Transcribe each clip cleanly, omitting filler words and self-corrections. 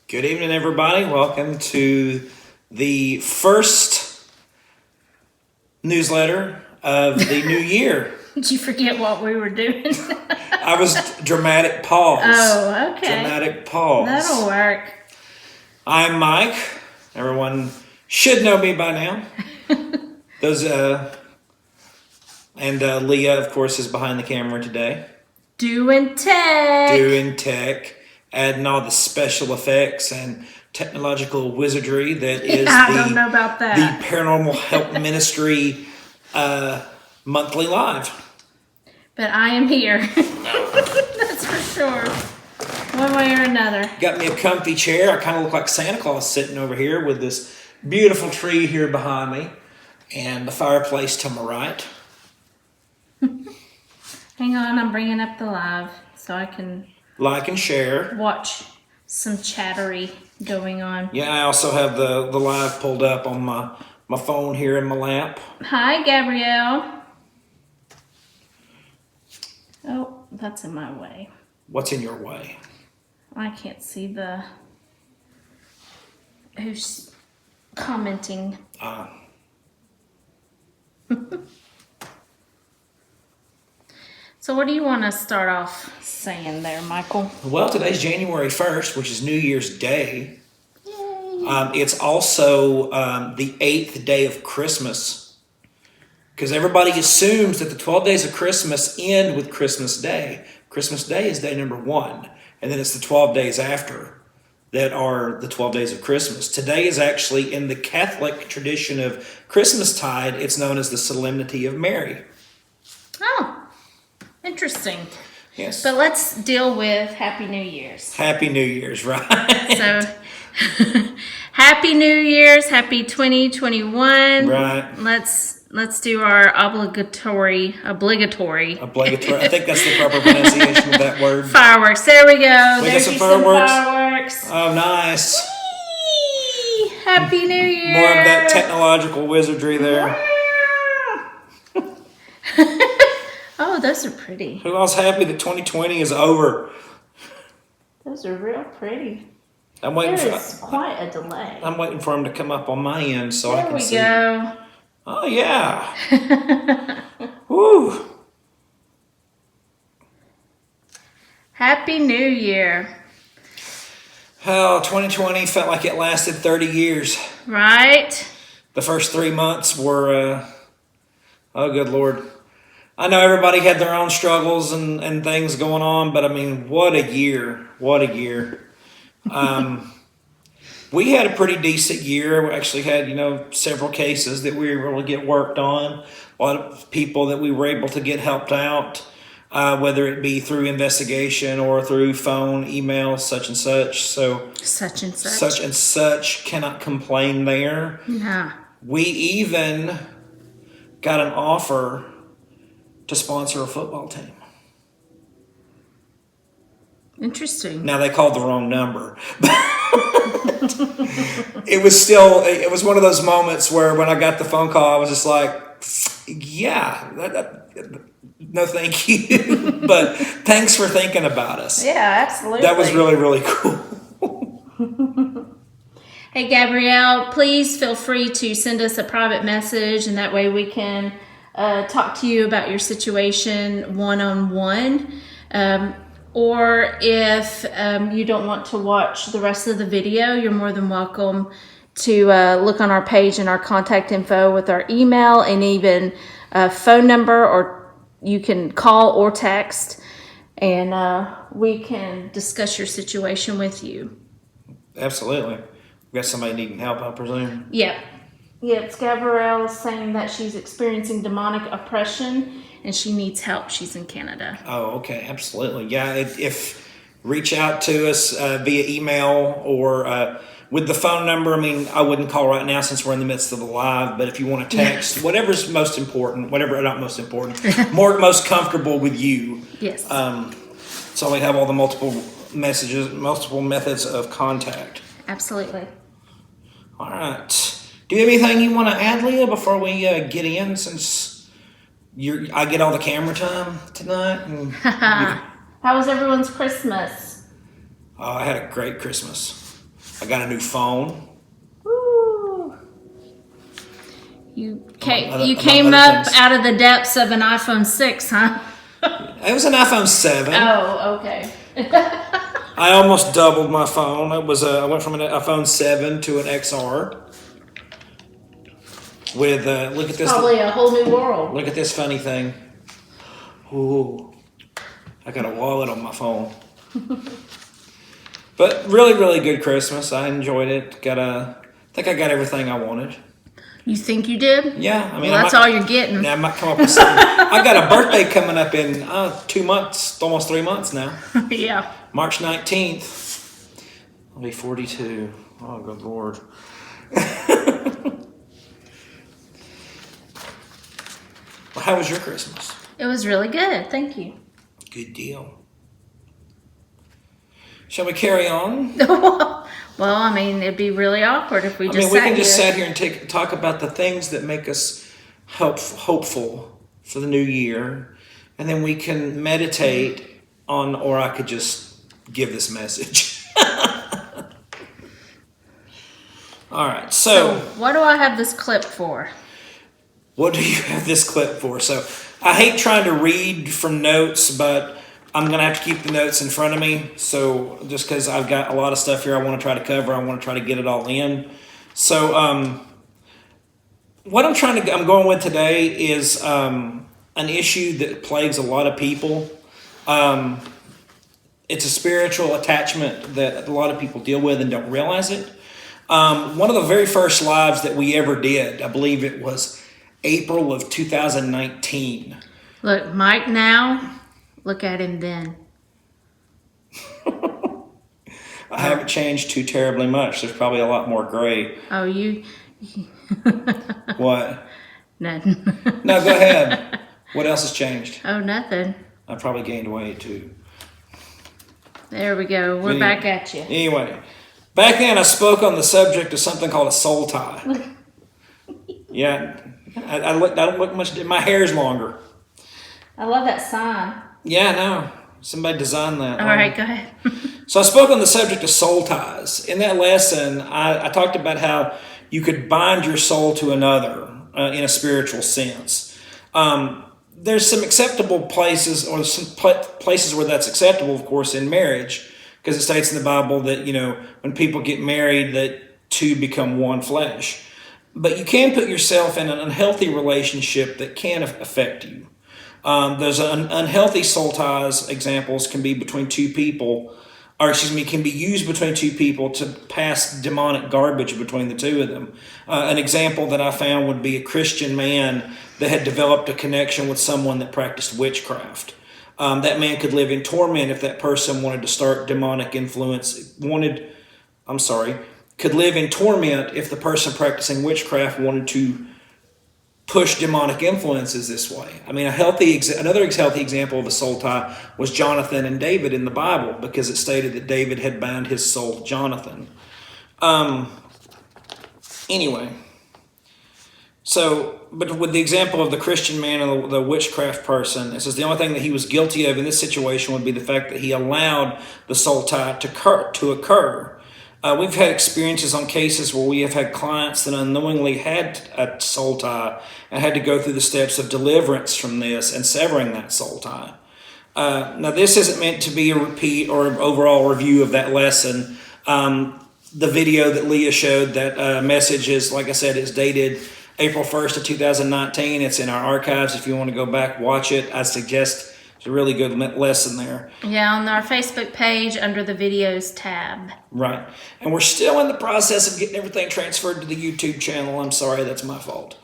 Good evening, everybody. Welcome to the first newsletter of the new year. Did you forget what we were doing? I was dramatic pause. Oh, okay. Dramatic pause. That'll work. I'm Mike. Everyone should know me by now. And Leah, of course, is behind the camera today. Doing tech. Adding all the special effects and technological wizardry that is I don't know about that. The Paranormal Help Ministry monthly live. But I am here. That's for sure. One way or another. Got me a comfy chair. I kind of look like Santa Claus sitting over here with this beautiful tree here behind me and the fireplace to my right. Hang on, I'm bringing up the live so I can like and share. Watch some chattery going on. Yeah, I also have the live pulled up on my phone here in my lap. Hi, Gabrielle. Oh, that's in my way. What's in your way? I can't see who's commenting. So what do you want to start off saying there, Michael? Well, today's January 1st, which is New Year's Day. Yay. It's also the 8th day of Christmas, because everybody assumes that the 12 days of Christmas end with Christmas Day. Christmas Day is day number 1, and then it's the 12 days after that are the 12 days of Christmas. Today is actually, in the Catholic tradition of Christmastide, it's known as the Solemnity of Mary. Oh. Interesting. Yes. But let's deal with Happy New Year's. Happy New Year's, right? So, Happy New Year's, Happy 2021. Right. Let's do our obligatory. I think that's the proper pronunciation of that word. Fireworks. There we go. There's some fireworks. Oh, nice. Whee! Happy New Year. More of that technological wizardry there. Oh, those are pretty. Who else happy that 2020 is over? Those are real pretty. I'm waiting There's quite a delay. I'm waiting for them to come up on my end so I can see. There we go. Oh, yeah. Woo. Happy New Year. Oh, 2020 felt like it lasted 30 years. Right? The first 3 months were, oh, good Lord. I know everybody had their own struggles and things going on, but I mean, what a year. What a year. We had a pretty decent year. We actually had, several cases that we were able to get worked on. A lot of people that we were able to get helped out, whether it be through investigation or through phone, email, such and such. So such and such. Such and such, cannot complain there. Nah. We even got an offer to sponsor a football team. Interesting. Now, they called the wrong number. It was one of those moments where when I got the phone call, I was just like, yeah, no thank you. But thanks for thinking about us. Yeah, absolutely. That was really, really cool. Hey, Gabrielle, please feel free to send us a private message, and that way we can talk to you about your situation one-on-one. Or if you don't want to watch the rest of the video, you're more than welcome to look on our page and our contact info with our email and even phone number, or you can call or text, and we can discuss your situation with you. Absolutely. We got somebody needing help, I presume. Yep. Yep. Gabrielle is saying that she's experiencing demonic oppression and she needs help. She's in Canada. Oh, okay. Absolutely. Yeah. If reach out to us via email or with the phone number. I mean, I wouldn't call right now since we're in the midst of the live, but if you want to text, whatever's most important, whatever, not most important, most comfortable with you. Yes. So we have all the multiple methods of contact. Absolutely. All right. Do you have anything you want to add, Leah, before we get in? Since I get all the camera time tonight. And How was everyone's Christmas? I had a great Christmas. I got a new phone. Woo! You Among came other up things. out of the depths of an iPhone 6, huh? It was an iPhone 7. Oh, okay. I almost doubled my phone. It was I went from an iPhone 7 to an XR. With look at this. Probably a whole new world. Look at this funny thing. Ooh, I got a wallet on my phone. But really, really good Christmas. I enjoyed it. I think I got everything I wanted. You think you did? Yeah, I mean, Well, that's all you're getting. I might come up with something. I got a birthday coming up in 2 months, almost 3 months now. Yeah. March 19th. I'll be 42. Oh, good Lord. Well, how was your Christmas? It was really good. Thank you. Good deal. Shall we carry on? Well, I mean, it'd be really awkward if we I just mean, we sat can just here. sit here and talk about the things that make us hopeful for the new year, and then we can meditate on, or I could just give this message. All right, So, what do I have this clip for? what do you have this clip for? So, I hate trying to read from notes, but I'm going to have to keep the notes in front of me. So, just because I've got a lot of stuff here I want to try to cover, I want to try to get it all in. So, what I'm going with today is an issue that plagues a lot of people. It's a spiritual attachment that a lot of people deal with and don't realize it. One of the very first lives that we ever did, I believe it was April of 2019. Look, Mike now, look at him then. I haven't changed too terribly much. There's probably a lot more gray. Oh, you... What? Nothing. No, go ahead. What else has changed? Oh, nothing. I probably gained weight too. There we go. We're back at you. Anyway, back then I spoke on the subject of something called a soul tie. Yeah, I don't look much. My hair's longer. I love that sign. Yeah, I know. Somebody designed that. All right, go ahead. So I spoke on the subject of soul ties. In that lesson, I talked about how you could bind your soul to another in a spiritual sense. There's some acceptable places, or some places where that's acceptable, of course, in marriage, because it states in the Bible that, when people get married, that two become one flesh. But you can put yourself in an unhealthy relationship that can affect you. Those unhealthy soul ties examples can be between two people, can be used between two people to pass demonic garbage between the two of them. An example that I found would be a Christian man that had developed a connection with someone that practiced witchcraft. That man could live in torment if that person wanted to start demonic influence, could live in torment if the person practicing witchcraft wanted to push demonic influences this way. I mean, another healthy example of a soul tie was Jonathan and David in the Bible, because it stated that David had bound his soul to Jonathan. Anyway, but with the example of the Christian man and the witchcraft person, it says the only thing that he was guilty of in this situation would be the fact that he allowed the soul tie to occur. We've had experiences on cases where we have had clients that unknowingly had a soul tie and had to go through the steps of deliverance from this and severing that soul tie. Now, this isn't meant to be a repeat or an overall review of that lesson. The video that Leah showed, that message is, like I said, is dated April 1st of 2019. It's in our archives. If you want to go back, watch it. I suggest It's a really good lesson there. Yeah, on our Facebook page under the videos tab. Right. And we're still in the process of getting everything transferred to the YouTube channel. I'm sorry, that's my fault.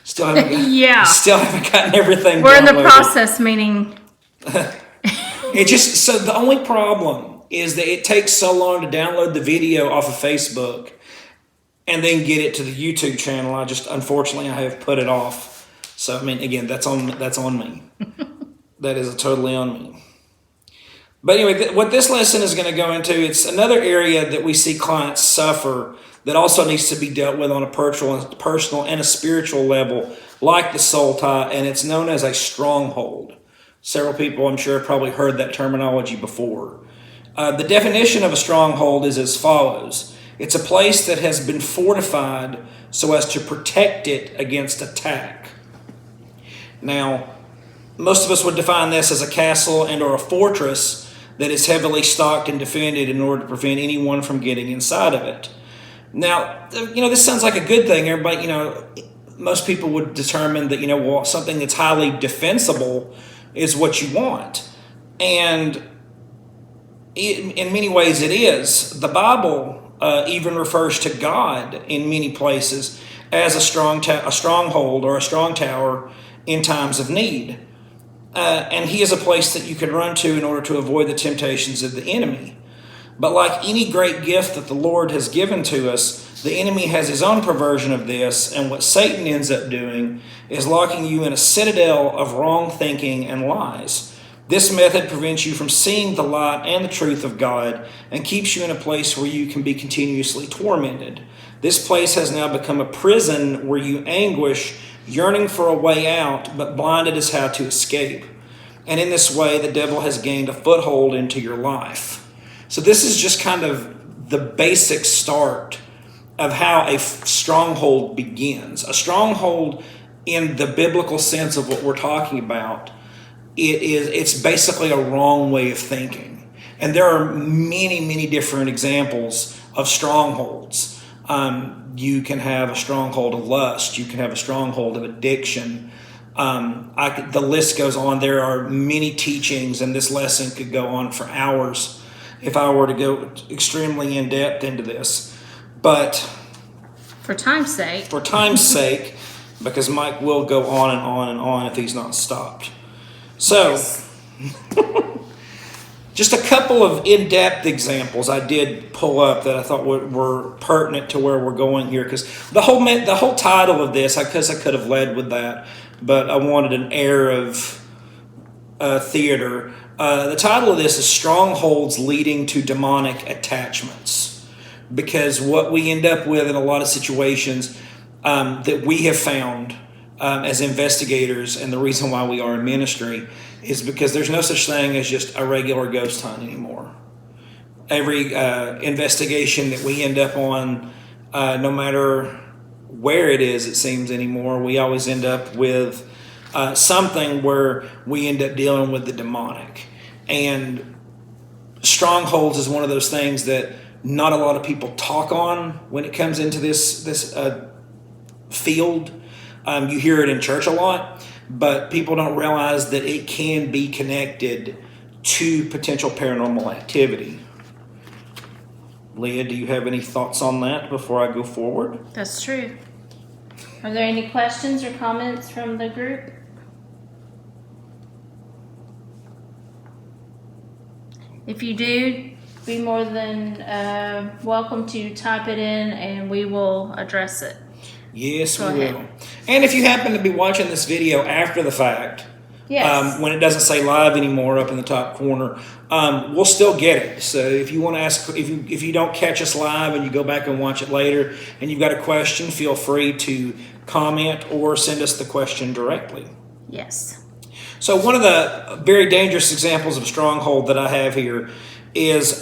Still haven't gotten everything We're in the downloaded. process, meaning So the only problem is that it takes so long to download the video off of Facebook and then get it to the YouTube channel. Unfortunately, I have put it off. So, I mean, again, that's on me. That is totally on me. But anyway, what this lesson is going to go into, it's another area that we see clients suffer that also needs to be dealt with on a personal and a spiritual level, like the soul tie, and it's known as a stronghold. Several people, I'm sure, have probably heard that terminology before. The definition of a stronghold is as follows. It's a place that has been fortified so as to protect it against attack. Now, most of us would define this as a castle and or a fortress that is heavily stocked and defended in order to prevent anyone from getting inside of it. Now, this sounds like a good thing. Everybody, most people would determine that, something that's highly defensible is what you want. And in many ways it is. The Bible even refers to God in many places as a stronghold or a strong tower in times of need. And he is a place that you can run to in order to avoid the temptations of the enemy. But like any great gift that the Lord has given to us, the enemy has his own perversion of this, and what Satan ends up doing is locking you in a citadel of wrong thinking and lies. This method prevents you from seeing the light and the truth of God and keeps you in a place where you can be continuously tormented. This place has now become a prison where you anguish, yearning for a way out, but blinded as how to escape. And in this way, the devil has gained a foothold into your life. So this is just kind of the basic start of how a stronghold begins. A stronghold, in the biblical sense of what we're talking about, it's basically a wrong way of thinking. And there are many, many different examples of strongholds. You can have a stronghold of lust. You can have a stronghold of addiction. The list goes on. There are many teachings, and this lesson could go on for hours if I were to go extremely in depth into this. But for time's sake, because Mike will go on and on and on if he's not stopped. So, yes. Just a couple of in-depth examples I did pull up that I thought were pertinent to where we're going here, because the whole title of this, I could have led with that, but I wanted an air of theater. The title of this is Strongholds Leading to Demonic Attachments, because what we end up with in a lot of situations that we have found as investigators, and the reason why we are in ministry, is because there's no such thing as just a regular ghost hunt anymore. Every investigation that we end up on, no matter where it is, it seems anymore, we always end up with something where we end up dealing with the demonic. And strongholds is one of those things that not a lot of people talk on when it comes into this field. You hear it in church a lot, but people don't realize that it can be connected to potential paranormal activity. Leah, do you have any thoughts on that before I go forward? That's true. Are there any questions or comments from the group? If you do, be more than welcome to type it in and we will address it. Yes, we will. And if you happen to be watching this video after the fact, yes. When it doesn't say live anymore up in the top corner, we'll still get it. So if you want to ask, if you don't catch us live and you go back and watch it later and you've got a question, feel free to comment or send us the question directly. Yes. So one of the very dangerous examples of stronghold that I have here is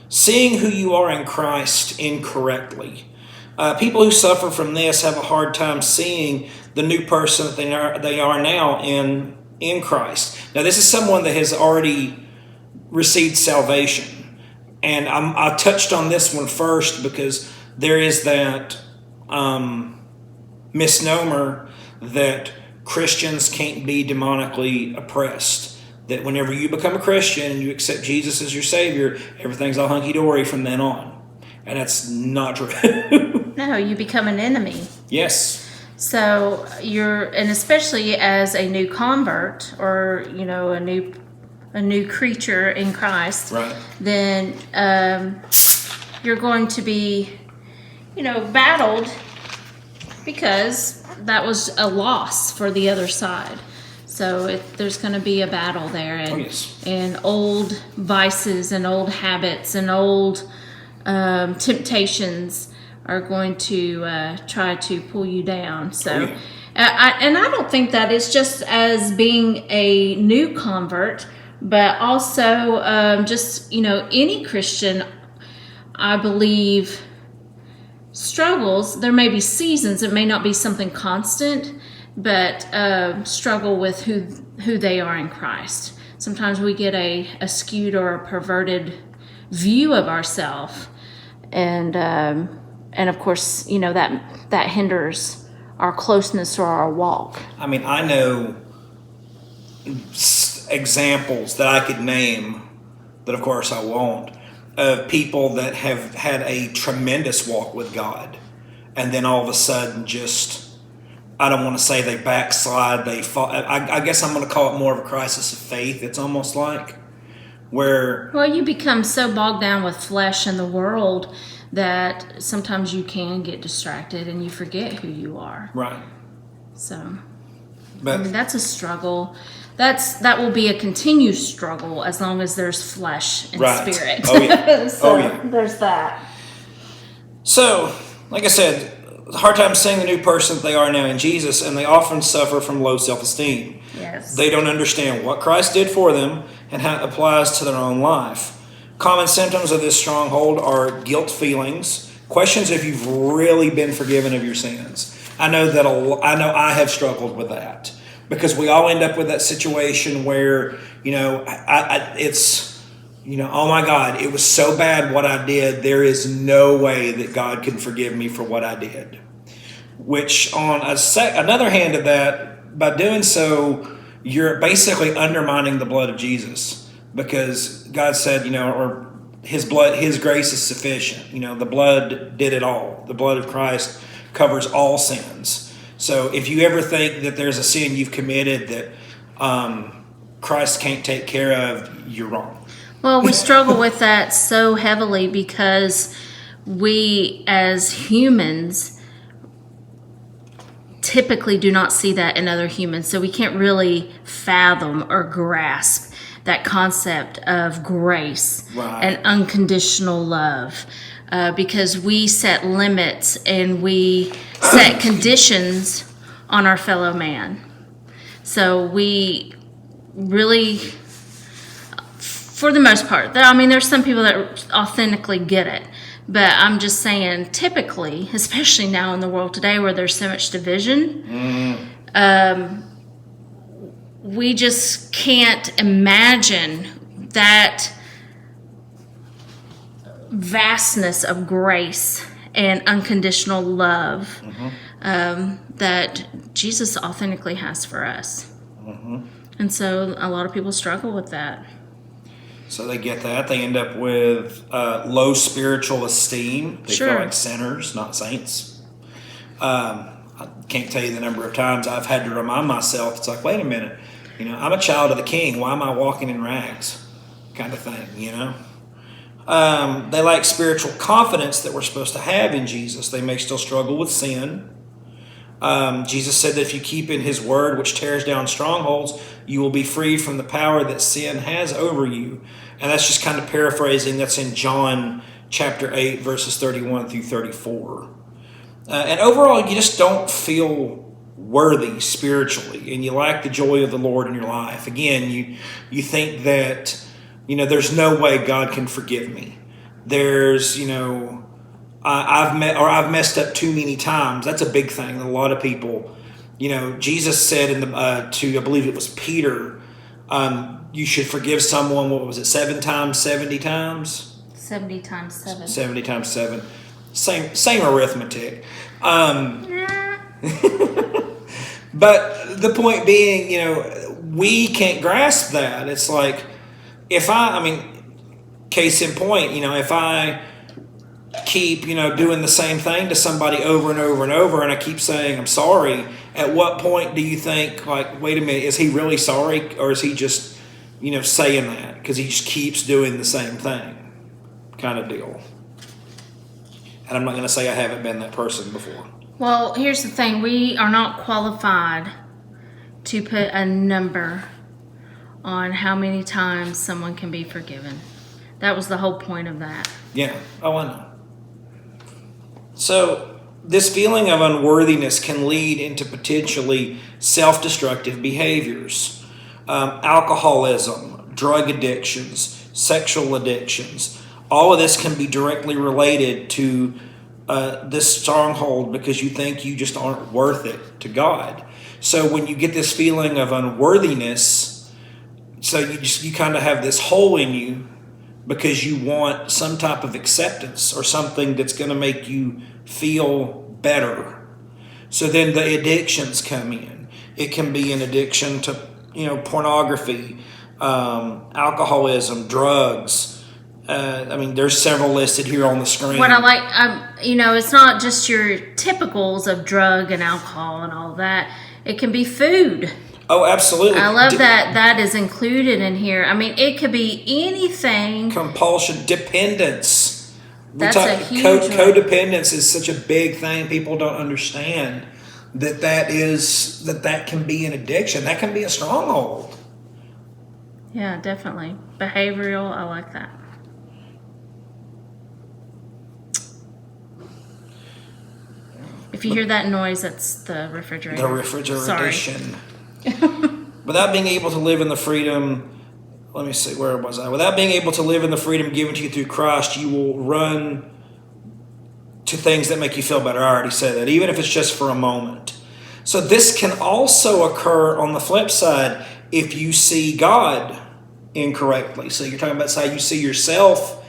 seeing who you are in Christ incorrectly. People who suffer from this have a hard time seeing the new person that they are now in Christ. Now, this is someone that has already received salvation. And I touched on this one first because there is that misnomer that Christians can't be demonically oppressed. That whenever you become a Christian and you accept Jesus as your Savior, everything's all hunky-dory from then on. And that's not true. No, you become an enemy. Yes. So and especially as a new convert, or a new creature in Christ, Right. then you're going to be, battled, because that was a loss for the other side. So there's going to be a battle there, and old vices and old habits and old temptations are going to try to pull you down. So, I don't think that it's just as being a new convert, but also just any Christian, I believe, struggles. There may be seasons. It may not be something constant, but struggle with who they are in Christ. Sometimes we get a skewed or a perverted view of ourselves, and of course, that hinders our closeness or our walk. I mean, I know examples that I could name, that of course I won't, of people that have had a tremendous walk with God, and then all of a sudden just, I don't want to say they backslide, they fall. I guess I'm going to call it more of a crisis of faith. It's almost like where... Well, you become so bogged down with flesh and the world that sometimes you can get distracted and you forget who you are. Right. So, but, that's a struggle. That will be a continued struggle as long as there's flesh and spirit. Oh yeah. So there's that. So, like I said, a hard time seeing the new person that they are now in Jesus, and they often suffer from low self-esteem. Yes. They don't understand what Christ did for them and how it applies to their own life. Common symptoms of this stronghold are guilt feelings, questions if you've really been forgiven of your sins. I know I have struggled with that, because we all end up with that situation where, it's, oh my God, it was so bad what I did. There is no way that God can forgive me for what I did. Which, on another hand of that, by doing so, you're basically undermining the blood of Jesus, because God said, or His blood, His grace is sufficient. The blood did it all. The blood of Christ covers all sins. So if you ever think that there's a sin you've committed that Christ can't take care of, you're wrong. Well, we struggle with that so heavily because we as humans typically do not see that in other humans. So we can't really fathom or grasp that concept of grace and unconditional love, because we set limits and we set conditions on our fellow man. So we really, for the most part, there's some people that authentically get it, but I'm just saying, typically, especially now in the world today where there's so much division, we just can't imagine that vastness of grace and unconditional love that Jesus authentically has for us. And so a lot of people struggle with that. So they get that. They end up with low spiritual esteem. They feel like sinners, not saints. I can't tell you the number of times I've had to remind myself, it's like, wait a minute, I'm a child of the King. Why am I walking in rags? Kind of thing, They lack spiritual confidence that we're supposed to have in Jesus. They may still struggle with sin. Jesus said that if you keep in His word, which tears down strongholds, you will be free from the power that sin has over you. And that's just kind of paraphrasing. That's in John chapter 8, verses 31 through 34. And overall, you just don't feel worthy spiritually, and you lack the joy of the Lord in your life. Again, you think that, there's no way God can forgive me. There's, I've messed up too many times. That's a big thing. A lot of people, Jesus said to, I believe it was Peter, you should forgive someone, what was it, 7 times, 70 times? 70 times 7. 70 times 7. Same arithmetic. But the point being, we can't grasp that. It's like, case in point, if I keep, doing the same thing to somebody over and over and over, and I keep saying I'm sorry, at what point do you think, like, wait a minute, is he really sorry, or is he just, saying that because he just keeps doing the same thing, kind of deal? And I'm not going to say I haven't been that person before. Well, here's the thing. We are not qualified to put a number on how many times someone can be forgiven. That was the whole point of that. Yeah. Oh, I know. So this feeling of unworthiness can lead into potentially self-destructive behaviors. Alcoholism, drug addictions, sexual addictions. All of this can be directly related to this stronghold because you think you just aren't worth it to God. So when you get this feeling of unworthiness, so you kind of have this hole in you because you want some type of acceptance or something that's going to make you feel better. So then the addictions come in. It can be an addiction to, pornography, alcoholism, drugs. There's several listed here on the screen. What I like, it's not just your typicals of drug and alcohol and all that. It can be food. Oh, absolutely. I love that is included in here. It could be anything. Compulsion, dependence. That's a huge one. Codependence is such a big thing. People don't understand that can be an addiction. That can be a stronghold. Yeah, definitely. Behavioral, I like that. If you hear that noise, that's the refrigerator. The refrigeration. Sorry. Without being able to live in the freedom, let me see, where was I? Without being able to live in the freedom given to you through Christ, you will run to things that make you feel better. I already said that, even if it's just for a moment. So this can also occur on the flip side if you see God incorrectly. So you're talking about how you see yourself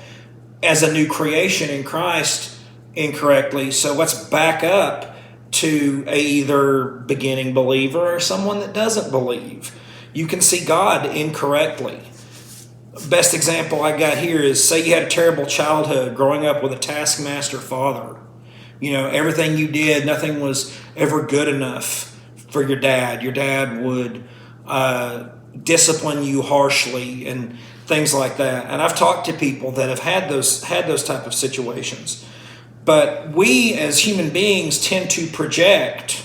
as a new creation in Christ incorrectly. So let's back up to a either beginning believer or someone that doesn't believe. You can see God incorrectly. Best example I got here is, say you had a terrible childhood growing up with a taskmaster father. Everything you did, nothing was ever good enough for your dad. Your dad would discipline you harshly and things like that. And I've talked to people that have had those type of situations. But we as human beings tend to project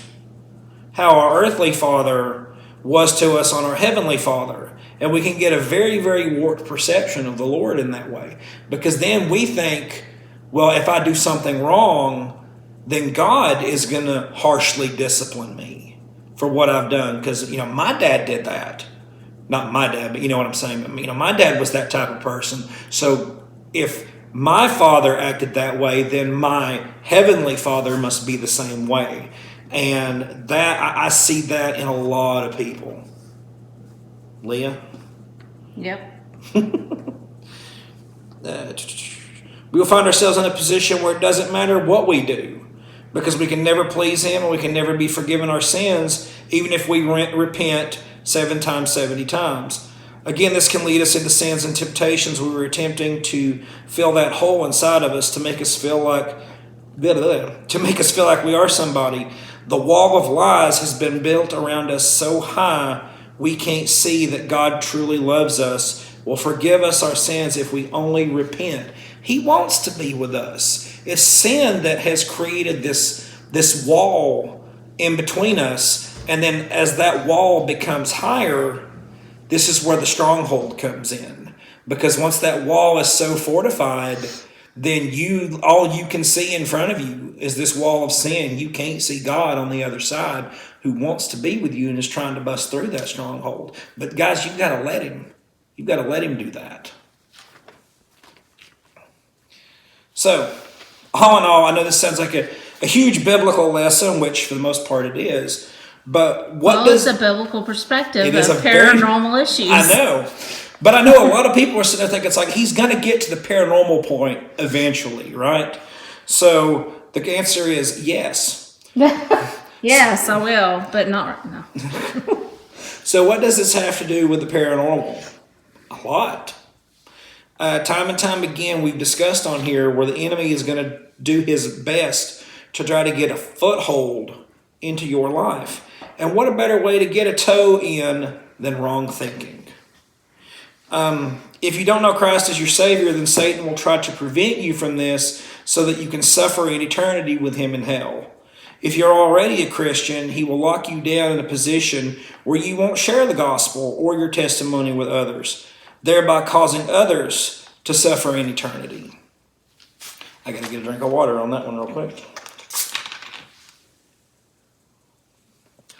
how our earthly father was to us on our heavenly father. And we can get a very, very warped perception of the Lord in that way. Because then we think, well, if I do something wrong, then God is going to harshly discipline me for what I've done. Because, my dad did that. Not my dad, but you know what I'm saying. My dad was that type of person. So if my father acted that way, then my heavenly father must be the same way. And that I see that in a lot of people. Leah? Yep. We will find ourselves in a position where it doesn't matter what we do, because we can never please Him and we can never be forgiven our sins, even if we repent 7 times, 70 times. Again, this can lead us into sins and temptations where we're attempting to fill that hole inside of us to make us feel like we are somebody. The wall of lies has been built around us so high we can't see that God truly loves us, will forgive us our sins if we only repent. He wants to be with us. It's sin that has created this wall in between us. And then as that wall becomes higher, this is where the stronghold comes in. Because once that wall is so fortified, then all you can see in front of you is this wall of sin. You can't see God on the other side, who wants to be with you and is trying to bust through that stronghold. But guys, you've got to let Him. You've got to let Him do that. So, all in all, I know this sounds like a huge biblical lesson, which for the most part it is. But it's a biblical perspective of paranormal issues. I know. But I know a lot of people are sitting there thinking, it's like he's going to get to the paranormal point eventually, right? So the answer is yes. Yes, I will, but not right now. So what does this have to do with the paranormal? A lot. Time and time again, we've discussed on here where the enemy is going to do his best to try to get a foothold into your life. And what a better way to get a toe in than wrong thinking? If you don't know Christ as your Savior, then Satan will try to prevent you from this so that you can suffer in eternity with him in hell. If you're already a Christian, he will lock you down in a position where you won't share the gospel or your testimony with others, thereby causing others to suffer in eternity. I got to get a drink of water on that one real quick.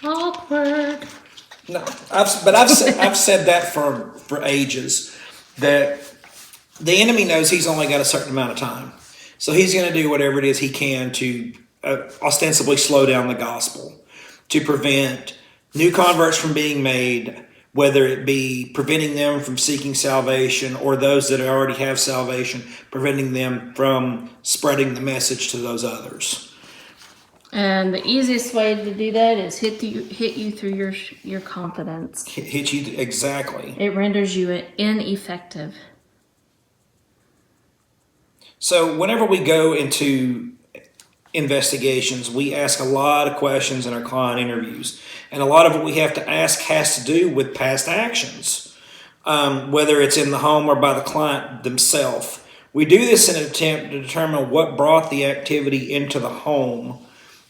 Awkward. No, I've said that for ages, that the enemy knows he's only got a certain amount of time, so he's going to do whatever it is he can to ostensibly slow down the gospel, to prevent new converts from being made, whether it be preventing them from seeking salvation or those that already have salvation, preventing them from spreading the message to those others. And the easiest way to do that is hit you through your confidence. Hit you, exactly. It renders you ineffective. So whenever we go into investigations, we ask a lot of questions in our client interviews. And a lot of what we have to ask has to do with past actions, whether it's in the home or by the client themselves. We do this in an attempt to determine what brought the activity into the home,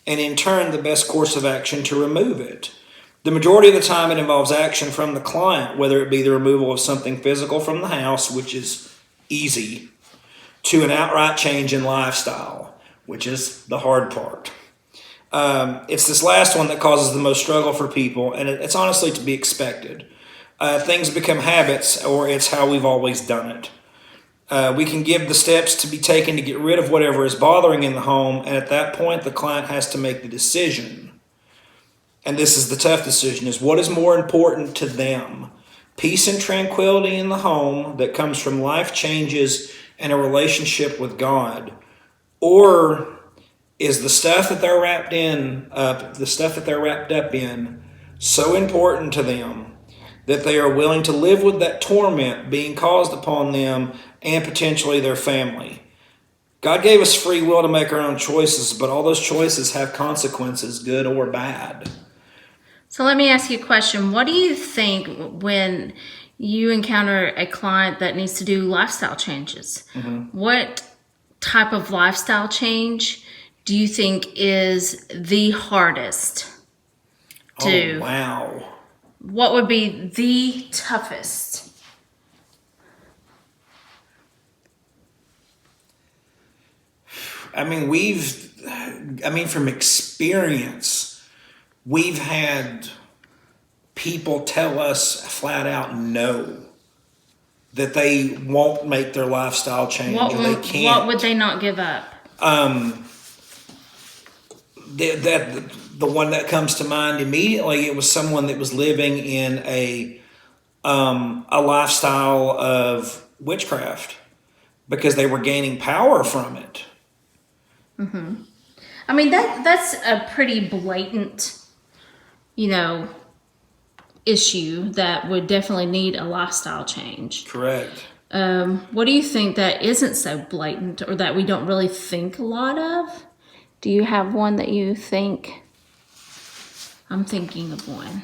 and in turn, the best course of action to remove it. The majority of the time, it involves action from the client, whether it be the removal of something physical from the house, which is easy, to an outright change in lifestyle, which is the hard part. It's this last one that causes the most struggle for people, and it's honestly to be expected. Things become habits, or it's how we've always done it. We can give the steps to be taken to get rid of whatever is bothering in the home, and at that point, the client has to make the decision. And this is the tough decision, is what is more important to them? Peace and tranquility in the home that comes from life changes and a relationship with God, or is the stuff that they're wrapped up in so important to them that they are willing to live with that torment being caused upon them and potentially their family? God gave us free will to make our own choices, but all those choices have consequences, good or bad. So let me ask you a question. What do you think when you encounter a client that needs to do lifestyle changes? Mm-hmm. What type of lifestyle change do you think is the hardest to? Oh, wow. What would be the toughest? From experience, we've had people tell us flat out no, that they won't make their lifestyle change, or they can't. What would they not give up? The one that comes to mind immediately, it was someone that was living in a lifestyle of witchcraft because they were gaining power from it. Mm-hmm. I mean, that's a pretty blatant, issue that would definitely need a lifestyle change. Correct. What do you think that isn't so blatant, or that we don't really think a lot of? Do you have one that you think? I'm thinking of one.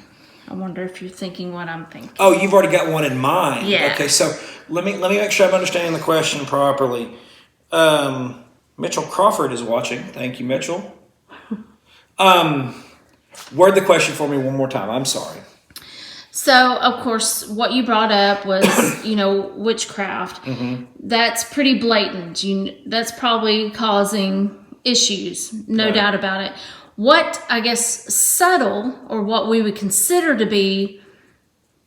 I wonder if you're thinking what I'm thinking. Oh, you've already got one in mind. Yeah. Okay, so let me make sure I'm understanding the question properly. Mitchell Crawford is watching. Thank you, Mitchell. Word the question for me one more time. I'm sorry. So, of course, what you brought up was, witchcraft. Mm-hmm. That's pretty blatant. That's probably causing issues, no Right. doubt about it. What, I guess, subtle, or what we would consider to be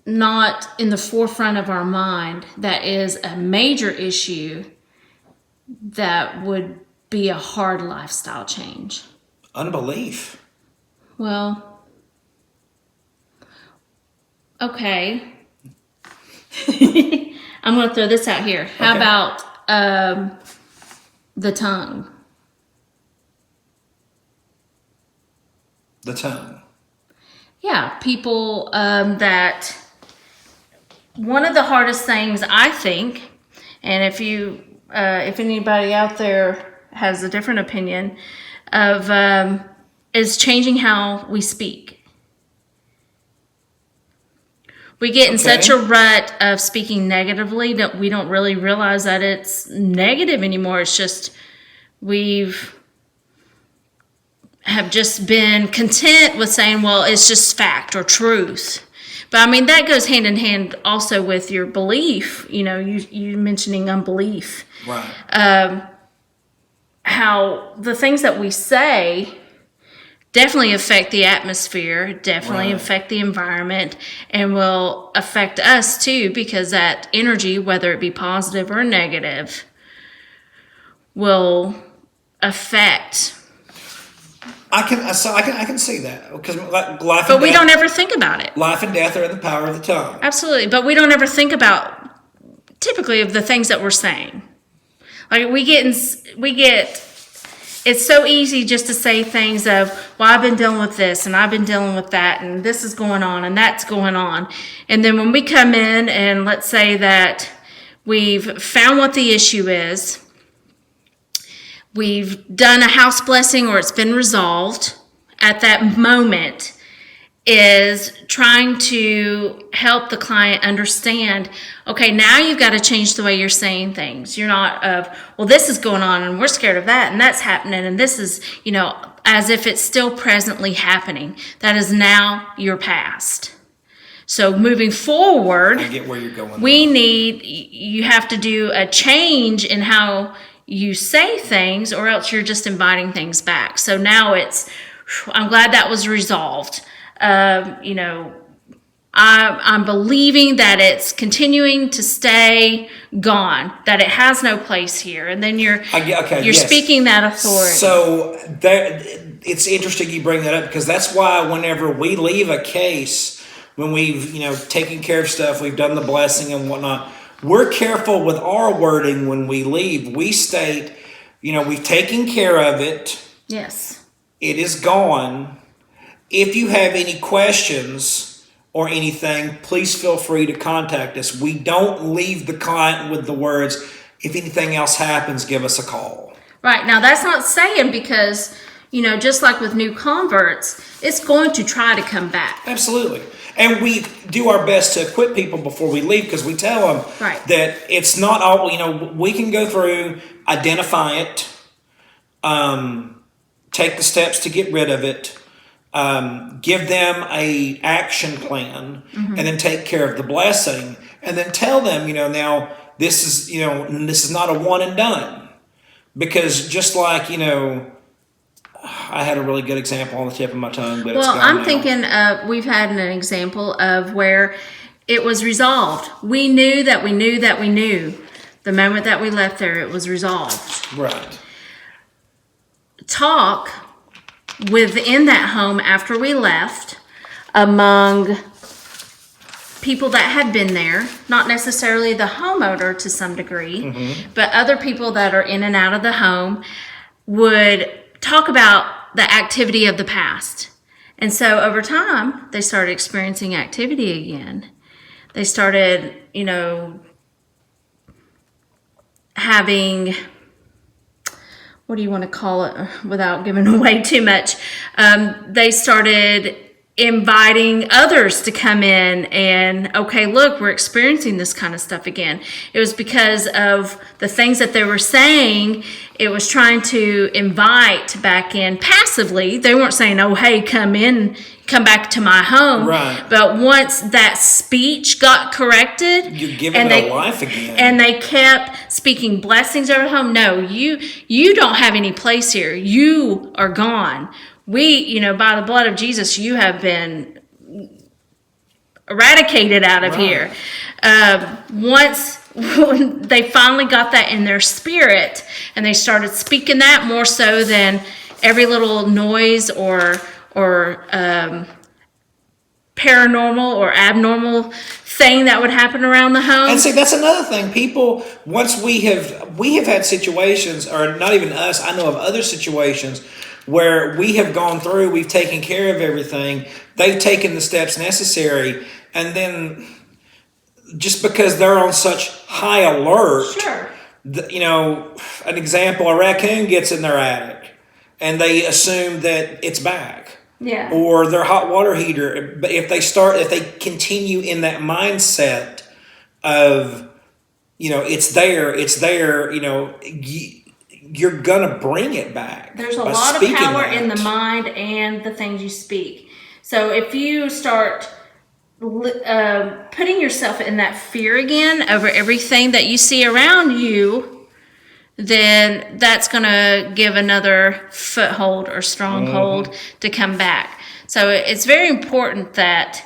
not in the forefront of our mind, that is a major issue that would be a hard lifestyle change? Unbelief. Well, okay. I'm going to throw this out here. How Okay. about the tongue? The tongue. Yeah, people that one of the hardest things I think, and if anybody out there has a different opinion, is changing how we speak. We get in such a rut of speaking negatively that we don't really realize that it's negative anymore. It's just have just been content with saying, well, it's just fact or truth. But I mean, that goes hand in hand also with your belief. You mentioning unbelief. Right. How the things that we say definitely affect the atmosphere, definitely affect the environment, and will affect us too, because that energy, whether it be positive or negative, will affect. I can see that, because life. But we don't ever think about it. Life and death are in the power of the tongue. Absolutely, but we don't ever think about typically of the things that we're saying. Like we get. It's so easy just to say things of, well, I've been dealing with this and I've been dealing with that and this is going on and that's going on. And then when we come in and let's say that we've found what the issue is, we've done a house blessing or it's been resolved, at that moment is trying to help the client understand, okay, now you've got to change the way you're saying things. You're not well, this is going on and we're scared of that and that's happening and this is, as if it's still presently happening. That is now your past. So moving forward, I get where you're going. You have to do a change in how you say things, or else you're just inviting things back. So now I'm glad that was resolved. I'm believing that it's continuing to stay gone, that it has no place here, and then you're speaking that authority. So it's interesting you bring that up, because that's why whenever we leave a case, when we've taken care of stuff, we've done the blessing and whatnot, we're careful with our wording when we leave. We state, we've taken care of it. Yes. It is gone. If you have any questions or anything, please feel free to contact us. We don't leave the client with the words, if anything else happens, give us a call. Right. Now, that's not saying because, just like with new converts, it's going to try to come back. Absolutely. And we do our best to equip people before we leave, because we tell them that it's not all, we can go through, identify it, take the steps to get rid of it, give them a action plan, and then take care of the blessing, and then tell them, now this is not a one and done, because just like, I had a really good example on the tip of my tongue, but it's gone I'm now. thinking we've had an example of where it was resolved. We knew that we knew that we knew the moment that we left there, it was resolved. Right. Talk within that home after we left among people that had been there, not necessarily the homeowner to some degree, but other people that are in and out of the home would talk about the activity of the past. And so over time, they started experiencing activity again. They started, having, what do you want to call it without giving away too much? They started inviting others to come in and, okay, look, we're experiencing this kind of stuff again. It was because of the things that they were saying. It was trying to invite back in passively. They weren't saying, oh, hey, come in, come back to my home. Right. But once that speech got corrected, you're giving it a life again. And they kept speaking blessings over home. No, you don't have any place here. You are gone. We, by the blood of Jesus, you have been eradicated out of here. Once they finally got that in their spirit, and they started speaking that more so than every little noise or paranormal or abnormal thing that would happen around the home. And see, that's another thing. People, once we have had situations, or not even us, I know of other situations where we have gone through, we've taken care of everything, they've taken the steps necessary, and then just because they're on such high alert, Sure. An example, a raccoon gets in their attic and they assume that it's back. Yeah. Or their hot water heater. But if they continue in that mindset of, it's there, you're gonna bring it back. There's a lot of power in the mind and the things you speak. So if you start putting yourself in that fear again over everything that you see around you, then that's going to give another foothold or stronghold to come back. So it's very important that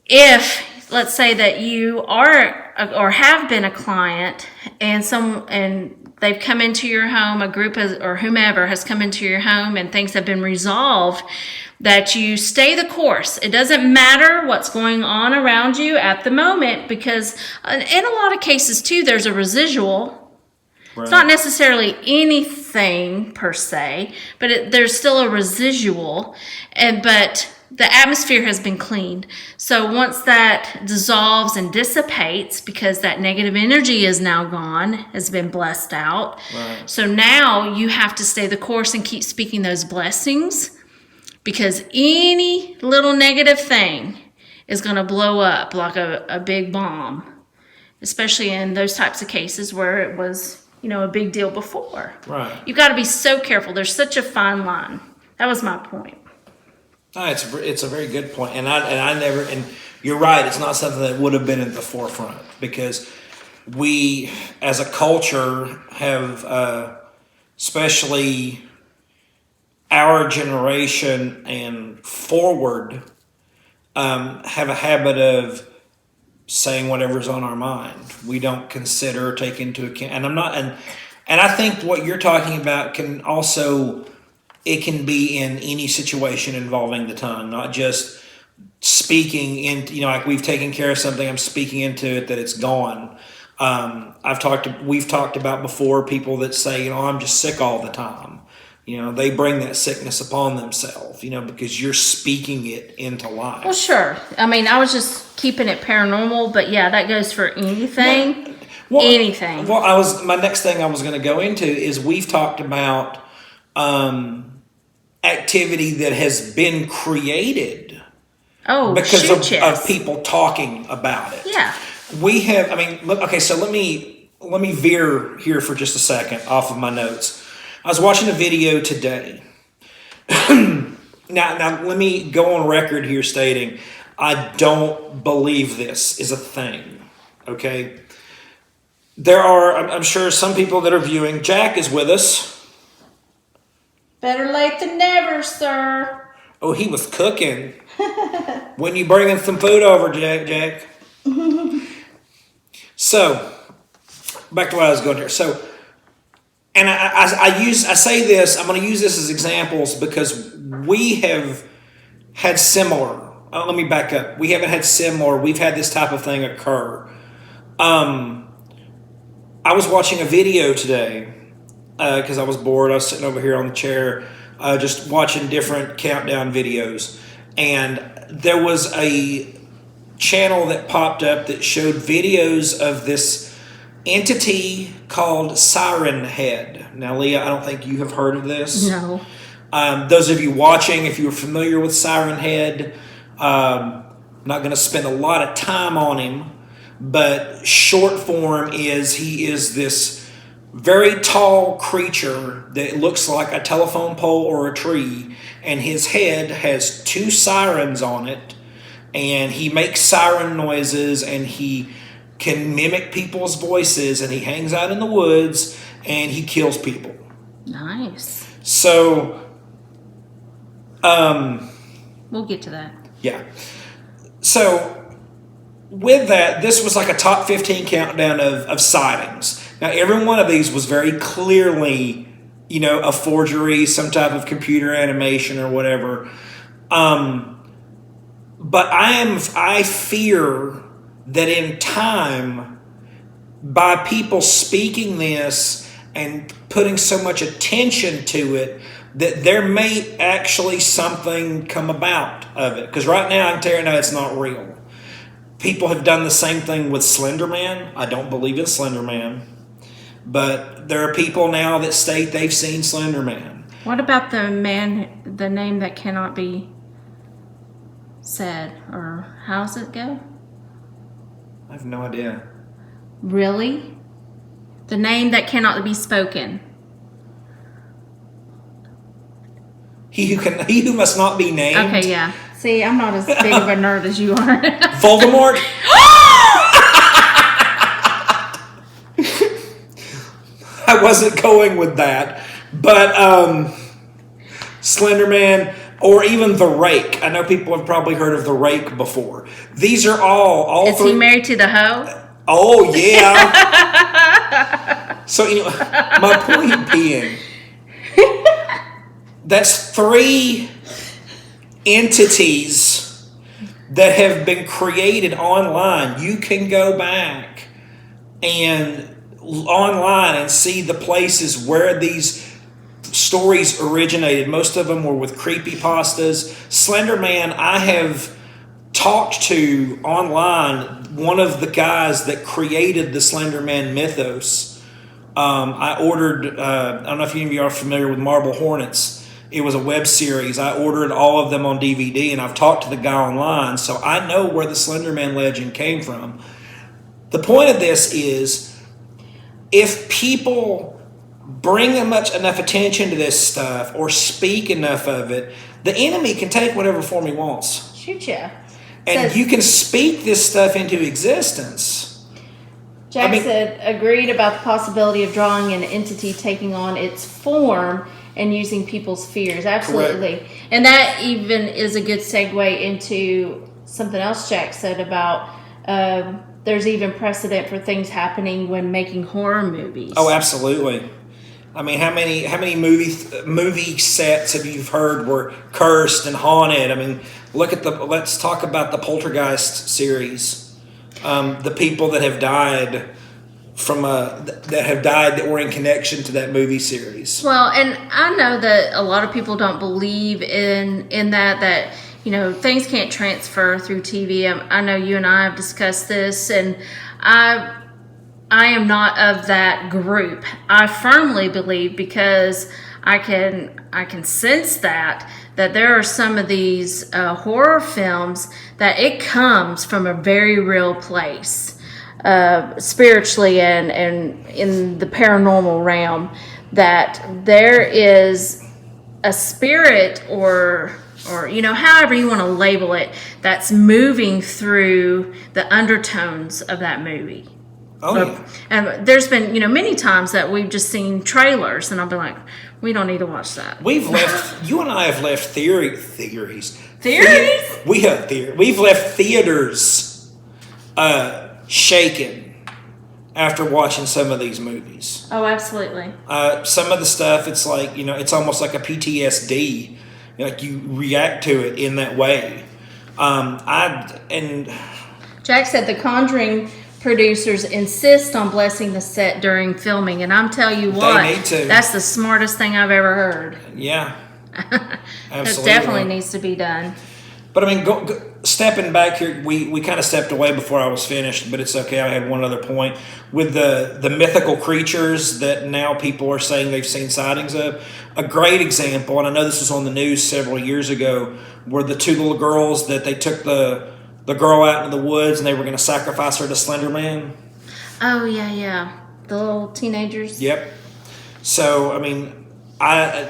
if, let's say that you are or have been a client and they've come into your home, a group or whomever has come into your home and things have been resolved, that you stay the course. It doesn't matter what's going on around you at the moment, because in a lot of cases too, there's a residual. Right. It's not necessarily anything per se, but there's still a residual, but the atmosphere has been cleaned. So once that dissolves and dissipates, because that negative energy is now gone, has been blessed out. Right. So now you have to stay the course and keep speaking those blessings, because any little negative thing is going to blow up like a big bomb, especially in those types of cases where it was, a big deal before. Right. You've got to be so careful. There's such a fine line. That was my point. No, it's a very good point. And and you're right, it's not something that would have been at the forefront, because we as a culture have, especially our generation and forward, have a habit of saying whatever's on our mind. We don't consider, take into account, and I think what you're talking about can also, it can be in any situation involving the tongue, not just speaking in, like we've taken care of something, I'm speaking into it that it's gone. We've talked about before people that say, I'm just sick all the time. They bring that sickness upon themselves, because you're speaking it into life. Well, sure. I mean, I was just keeping it paranormal, but yeah, that goes for anything. Anything. Well, my next thing I was going to go into is we've talked about activity that has been created. Oh, because of people talking about it. Yeah. We have. Okay. So let me veer here for just a second off of my notes. I was watching a video today. Now, let me go on record here stating I don't believe this is a thing. Okay. There are, I'm sure, some people that are viewing. Jack is with us. Better late than never, sir. Oh, he was cooking. When you bringing some food over, Jack? So, back to what I was going here. So, and I say this, I'm going to use this as examples because we have had similar. Let me back up. We haven't had similar. We've had this type of thing occur. I was watching a video today because I was bored. I was sitting over here on the chair just watching different countdown videos. And there was a channel that popped up that showed videos of this entity called Siren Head. Now, Leah, I don't think you have heard of this. No. Those of you watching, if you're familiar with Siren Head, I'm not going to spend a lot of time on him, but short form is he is this very tall creature that looks like a telephone pole or a tree, and his head has two sirens on it, and he makes siren noises, and he can mimic people's voices, and he hangs out in the woods, and he kills people. Nice. So, we'll get to that. Yeah. So, with that, this was like a top 15 countdown of sightings. Now, every one of these was very clearly, a forgery, some type of computer animation or whatever. But I fear that in time, by people speaking this and putting so much attention to it that there may actually something come about of it. Because right now I can tell you now it's not real. People have done the same thing with Slender Man. I don't believe in Slender Man. But there are people now that state they've seen Slender Man. What about the name that cannot be said? Or how does it go? I have no idea. Really? The name that cannot be spoken. He who must not be named. Okay, yeah. See, I'm not as big of a nerd as you are. Voldemort. I wasn't going with that, but Slender Man, or even the Rake. I know people have probably heard of the Rake before. These are all. Is he married to the hoe? Oh yeah. So my point being, that's 3 entities that have been created online. You can go back and online and see the places where these stories originated. Most of them were with creepypastas. Slender Man, I have talked to online one of the guys that created the Slender Man mythos. I ordered, I don't know if any of you are familiar with Marble Hornets. It was a web series. I ordered all of them on DVD, and I've talked to the guy online, so I know where the Slender Man legend came from. The point of this is, if people bring enough attention to this stuff or speak enough of it, the enemy can take whatever form he wants. Shoot ya. And you can speak this stuff into existence. Jack said, agreed about the possibility of drawing an entity taking on its form and using people's fears. Absolutely. Correct. And that even is a good segue into something else Jack said about there's even precedent for things happening when making horror movies. Oh, absolutely. I mean, how many movie sets have you heard were cursed and haunted? I mean, let's talk about the Poltergeist series. The people that have died that were in connection to that movie series. Well, and I know that a lot of people don't believe in that things can't transfer through TV. I know you and I have discussed this, and I am not of that group. I firmly believe, because I can sense that there are some of these horror films that it comes from a very real place, spiritually and in the paranormal realm, that there is a spirit or however you want to label it, that's moving through the undertones of that movie. Oh, yeah. And there's been, many times that we've just seen trailers, and I've been like, we don't need to watch that. You and I have left theories. Theories? We have theories. We've left theaters shaken after watching some of these movies. Oh, absolutely. Some of the stuff, it's like, it's almost like a PTSD. Like, you react to it in that way. Jack said the Conjuring producers insist on blessing the set during filming, and I'm telling you what, they need to. That's the smartest thing I've ever heard. Yeah, absolutely. That definitely needs to be done. But I mean, stepping back here, we kind of stepped away before I was finished, but it's okay. I had one other point with the mythical creatures that now people are saying they've seen sightings of. A great example, and I know this was on the news several years ago, were the 2 little girls that they took the girl out into the woods and they were going to sacrifice her to Slender Man. Oh, yeah. The little teenagers. Yep. So, I mean,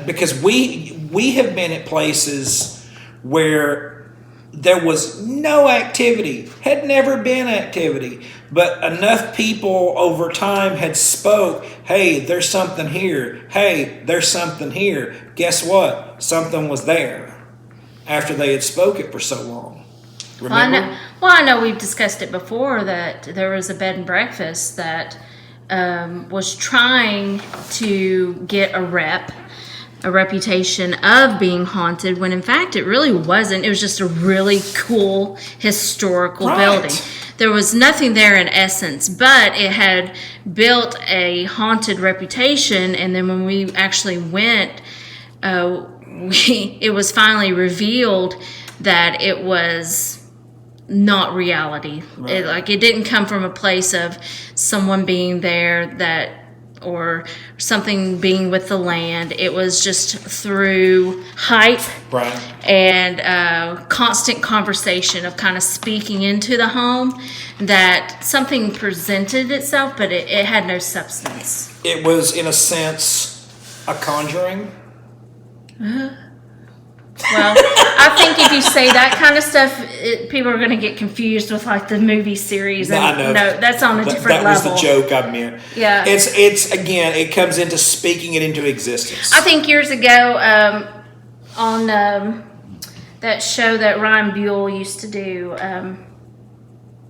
because we have been at places where there was no activity, had never been activity, but enough people over time had spoke, hey, there's something here. Hey, there's something here. Guess what? Something was there after they had spoke it for so long. Remember? Well, I know we've discussed it before, that there was a bed and breakfast that was trying to get a reputation of being haunted, when in fact it really wasn't. It was just a really cool historical building. there was nothing there in essence, but it had built a haunted reputation. And then when we actually went, it was finally revealed that it was not reality. Right. It didn't come from a place of someone being there or something being with the land. It was just through hype, Right. and constant conversation of kind of speaking into the home, that something presented itself, but it had no substance. It was, in a sense, a conjuring. Well, I think if you say that kind of stuff, people are going to get confused with like the movie series. And I know. No, that's on a different that level. was the joke I meant. Yeah. It's again, it comes into speaking it into existence. I think years ago, on that show that Ryan Buell used to do,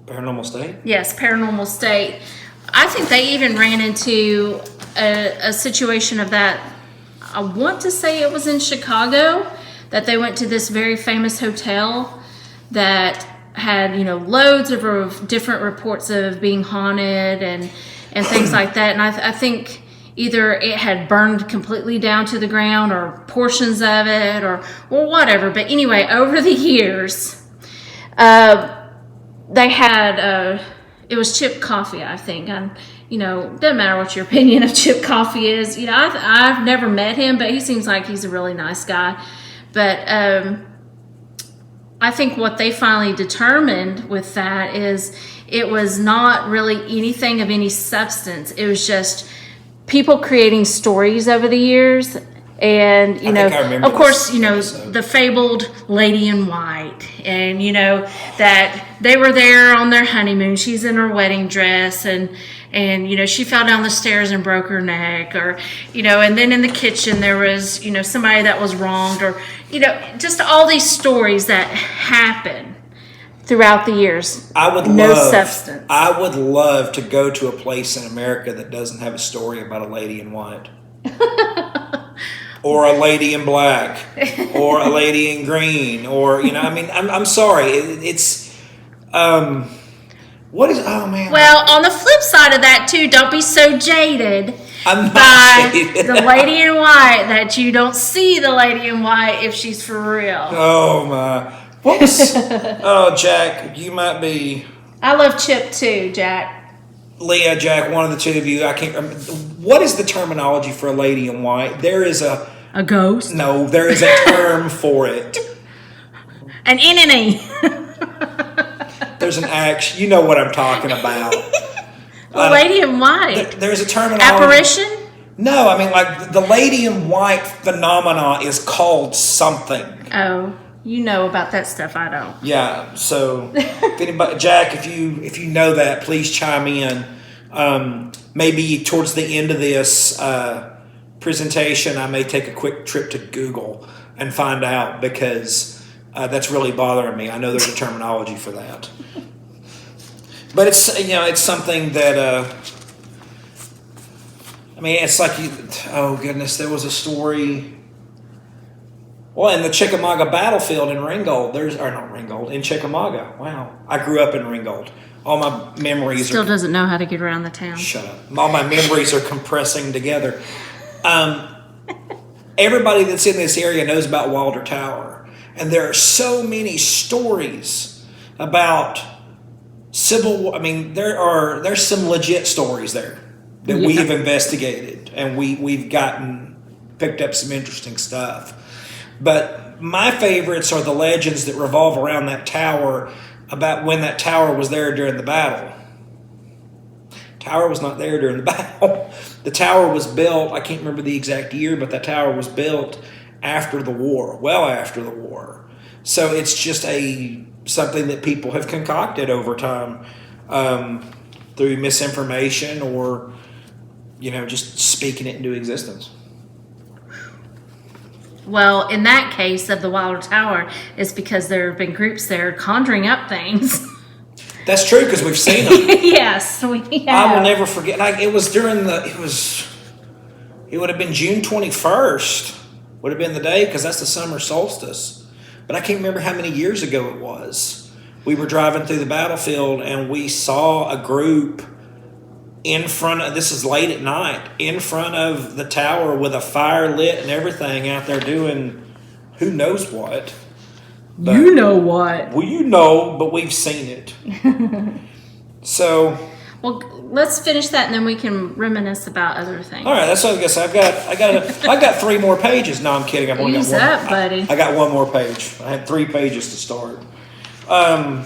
Paranormal State? yes, Paranormal State, I think they even ran into a situation of that. I want to say it was in Chicago, that they went to this very famous hotel that had, loads of different reports of being haunted and things like that. And I think either it had burned completely down to the ground, or portions of it, or whatever. But anyway, over the years, they had, it was Chip Coffey, I think. And, doesn't matter what your opinion of Chip Coffey is. I've never met him, but he seems like he's a really nice guy. But I think what they finally determined with that is it was not really anything of any substance. It was just people creating stories over the years. And, of course, the fabled Lady in White, and, that they were there on their honeymoon. She's in her wedding dress, and she fell down the stairs and broke her neck, or, and then in the kitchen there was, somebody that was wronged, or, just all these stories that happen throughout the years. Substance. I would love to go to a place in America that doesn't have a story about a lady in white. Or a lady in black, or a lady in green, or, I'm sorry. What is, oh man. Well, on the flip side of that too, don't be so jaded by the lady in white that you don't see the lady in white if she's for real. Oh my. What was, oh, Jack, you might be. I love Chip too, Jack. Leah, Jack, one of the two of you, I can't remember. What is the terminology for a lady in white? There is a ghost? No, there is a term for it. An enemy. There's an action. You know what I'm talking about. A lady in white. There's a terminology. Apparition? No, I mean, like, the lady in white phenomena is called something. Oh, you know about that stuff. I don't. Yeah. So, if anybody, Jack, if you know that, please chime in. Maybe towards the end of this presentation, I may take a quick trip to Google and find out, because that's really bothering me. I know there's a terminology for that, but it's something that it's like oh goodness, there was a story. Well, in the Chickamauga battlefield in Ringgold, in Chickamauga. Wow, I grew up in Ringgold. All my memories still doesn't know how to get around the town. Shut up. All my memories are compressing together. Everybody that's in this area knows about Wilder Tower. And there are so many stories about Civil War. I mean, there's some legit stories there that we have investigated, and we've picked up some interesting stuff. But my favorites are the legends that revolve around that tower, about when that tower was there during the battle. Tower was not there during the battle. The tower was built, I can't remember the exact year, but that tower was built after the war, well after the war. So it's just something that people have concocted over time through misinformation, or just speaking it into existence. Well, in that case of the Wilder Tower, it's because there have been groups there conjuring up things. That's true, because we've seen them. Yes, we have. I will never forget. It would have been June 21st. Would have been the day, because that's the summer solstice. But I can't remember how many years ago it was. we were driving through the battlefield and we saw a group in front of, this is late at night, in front of the tower with a fire lit and everything out there doing who knows what. But, you know what? Well, you know, but we've seen it. So, well, let's finish that and then we can reminisce about other things. All right, that's what I guess. I've got 3 more pages. No, I'm kidding. I've only Use got one. up, buddy. I got 1 more page. I had 3 pages to start. But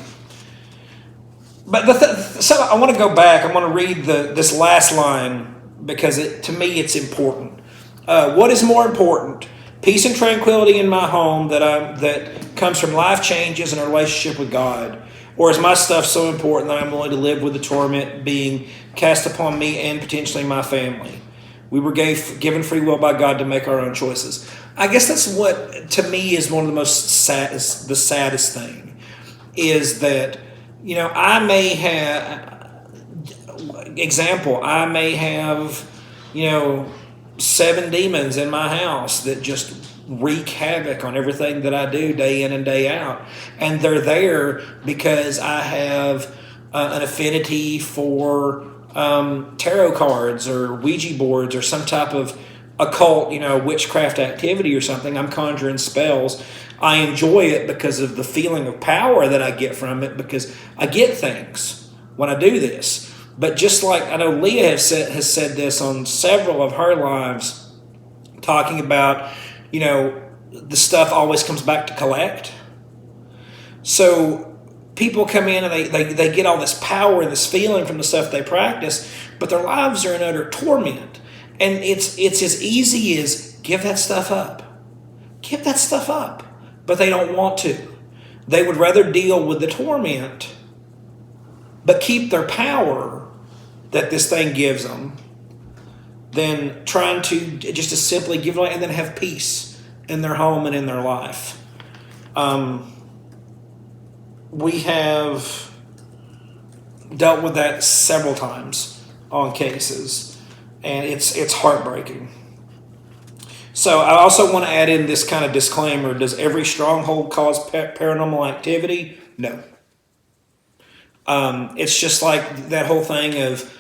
so I want to go back. I want to read this last line because to me it's important. What is more important? Peace and tranquility in my home that comes from life changes and a relationship with God? Or is my stuff so important that I'm willing to live with the torment being cast upon me and potentially my family? We were given free will by God to make our own choices. I guess that's what, to me, is one of the the saddest thing, is that, I may have, 7 demons in my house that just wreak havoc on everything that I do day in and day out. And they're there because I have an affinity for tarot cards or Ouija boards or some type of occult, witchcraft activity or something. I'm conjuring spells. I enjoy it because of the feeling of power that I get from it, because I get things when I do this. But just like I know Leah has said this on several of her lives, talking about, the stuff always comes back to collect. So people come in and they get all this power and this feeling from the stuff they practice, but their lives are in utter torment. And it's as easy as give that stuff up. Give that stuff up. But they don't want to. They would rather deal with the torment, but keep their power that this thing gives them, than trying to just to simply give it away and then have peace in their home and in their life. We have dealt with that several times on cases, and it's heartbreaking. So I also want to add in this kind of disclaimer. Does every stronghold cause paranormal activity? No. It's just like that whole thing of,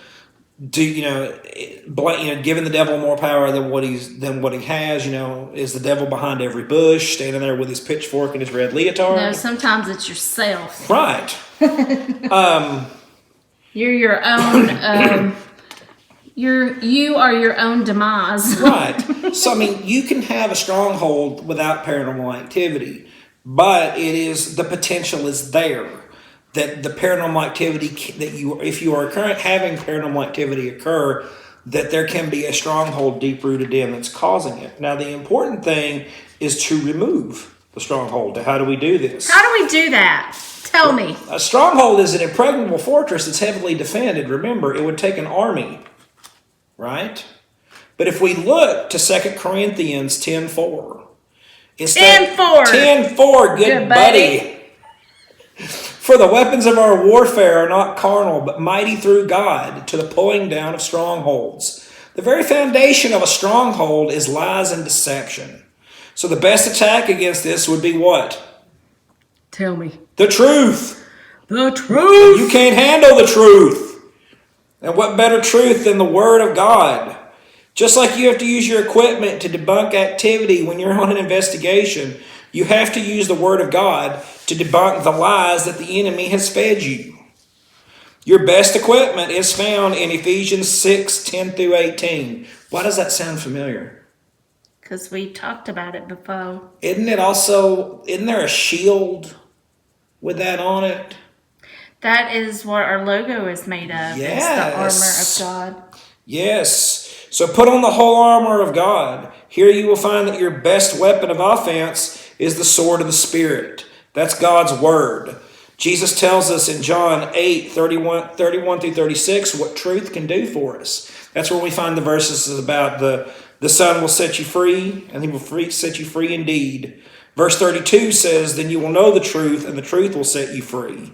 giving the devil more power than what he has. Is the devil behind every bush, standing there with his pitchfork and his red leotard? No, sometimes it's yourself. Right. You're your own. You are your own demise. Right. So you can have a stronghold without paranormal activity, but the potential is there. That the paranormal activity if you are having paranormal activity occur, that there can be a stronghold deep rooted in that's causing it. Now, the important thing is to remove the stronghold. How do we do this? How do we do that? Tell me. A stronghold is an impregnable fortress that's heavily defended. Remember, it would take an army, right? But if we look to 2 Corinthians 10:4, 10:4, good buddy. For the weapons of our warfare are not carnal, but mighty through God to the pulling down of strongholds. The very foundation of a stronghold is lies and deception. So the best attack against this would be what? Tell me. The truth. The truth. You can't handle the truth. And what better truth than the Word of God? Just like you have to use your equipment to debunk activity when you're on an investigation, you have to use the Word of God to debunk the lies that the enemy has fed you. Your best equipment is found in Ephesians 6:10-18. Why does that sound familiar? Because we talked about it before. Isn't there a shield with that on it? That is what our logo is made of. Yes. It's the armor of God. Yes. So put on the whole armor of God. Here you will find that your best weapon of offense is the sword of the Spirit. That's God's Word. Jesus tells us in John 8:31-36 what truth can do for us. That's where we find the verses about the Son will set you free, and He will set you free indeed. Verse 32 says, then you will know the truth, and the truth will set you free.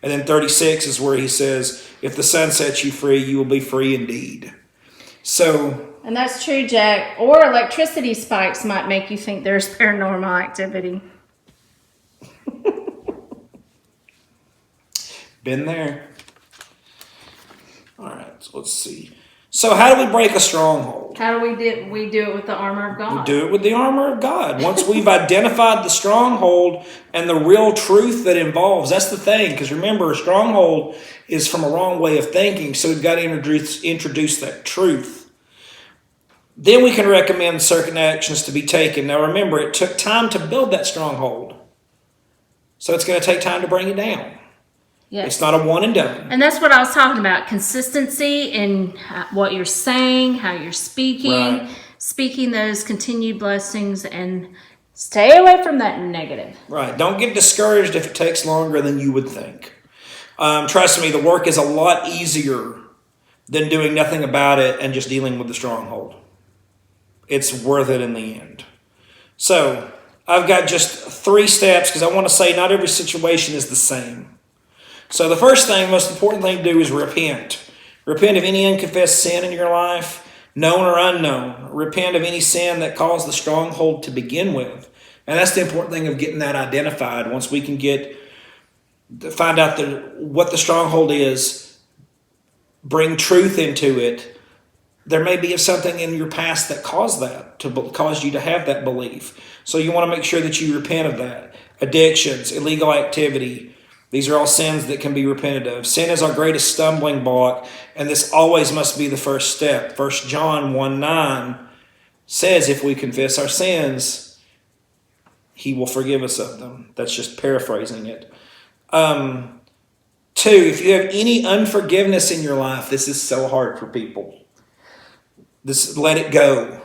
And then 36 is where He says, if the Son sets you free, you will be free indeed. And that's true, Jack. Or electricity spikes might make you think there's paranormal activity. Been there? All right, so let's see. So how do we break a stronghold? How do we do it with the armor of God? We do it with the armor of God. Once we've identified the stronghold and the real truth that involves, that's the thing. Because remember, a stronghold is from a wrong way of thinking. So we've got to introduce that truth. Then we can recommend certain actions to be taken. Now remember, it took time to build that stronghold. So it's going to take time to bring it down. Yes. It's not a one and done. And that's what I was talking about. Consistency in what you're saying, how you're speaking, Right. speaking those continued blessings, and stay away from that negative. Right. Don't get discouraged if it takes longer than you would think. Trust me, the work is a lot easier than doing nothing about it and just dealing with the stronghold. It's worth it in the end. So I've got just 3 steps because I want to say not every situation is the same. So the first thing, most important thing to do is repent. Repent of any unconfessed sin in your life, known or unknown. Repent of any sin that caused the stronghold to begin with. And that's the important thing of getting that identified. Once we can find out what the stronghold is, bring truth into it, there may be something in your past that caused you to have that belief. So you want to make sure that you repent of that. Addictions, illegal activity, these are all sins that can be repented of. Sin is our greatest stumbling block, and this always must be the first step. 1 John 1:9 says if we confess our sins, he will forgive us of them. That's just paraphrasing it. 2, if you have any unforgiveness in your life, this is so hard for people. Let it go.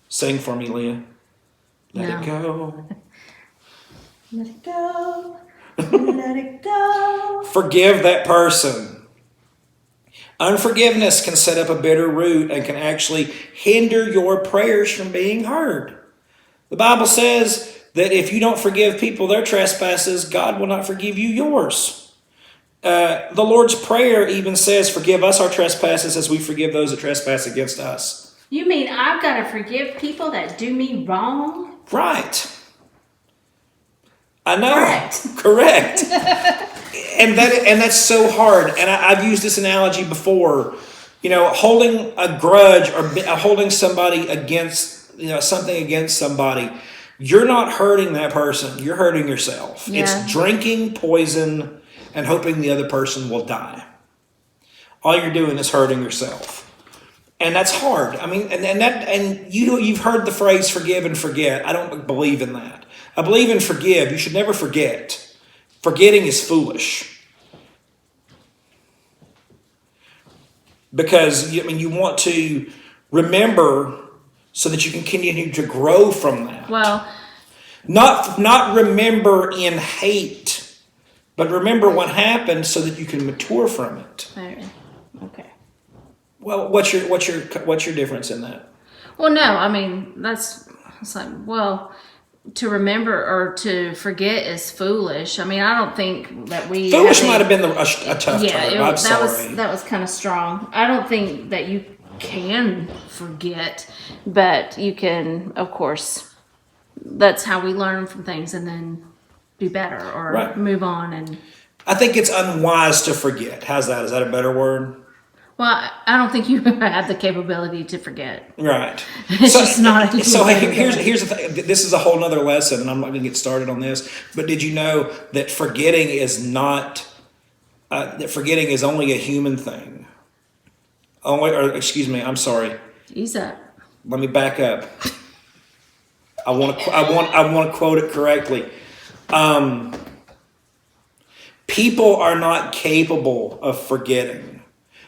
Sing for me, Leah. Let it go. Let it go. Let it go. Forgive that person. Unforgiveness can set up a bitter root and can actually hinder your prayers from being heard. The Bible says that if you don't forgive people their trespasses, God will not forgive you yours. The Lord's Prayer even says, forgive us our trespasses as we forgive those that trespass against us. You mean I've got to forgive people that do me wrong? Right. I know. Correct. and that's so hard. And I've used this analogy before. Holding a grudge or holding somebody against, something against somebody, you're not hurting that person. You're hurting yourself. Yeah. It's drinking poison and hoping the other person will die. All you're doing is hurting yourself. And that's hard. I mean, you've heard the phrase forgive and forget. I don't believe in that. I believe in forgive. You should never forget. Forgetting is foolish. Because you want to remember so that you can continue to grow from that. Well, not remember in hate, but remember what happened so that you can mature from it. okay. Well, what's your difference in that? Well, no, I mean it's like, well, to remember or to forget is foolish. I mean, I don't think that we foolish might have been a tough term. I'm sorry. That was kind of strong. I don't think that you can forget, but you can, of course. That's how we learn from things and then do better or move on. And I think it's unwise to forget. How's that? Is that a better word? Well, I don't think you have the capability to forget. Right. It's just not. So here's the thing. This is a whole nother lesson, and I'm not going to get started on this. But did you know that forgetting is not? That forgetting is only a human thing. Excuse me. I'm sorry. Ease up. Let me back up. I want to quote it correctly. People are not capable of forgetting.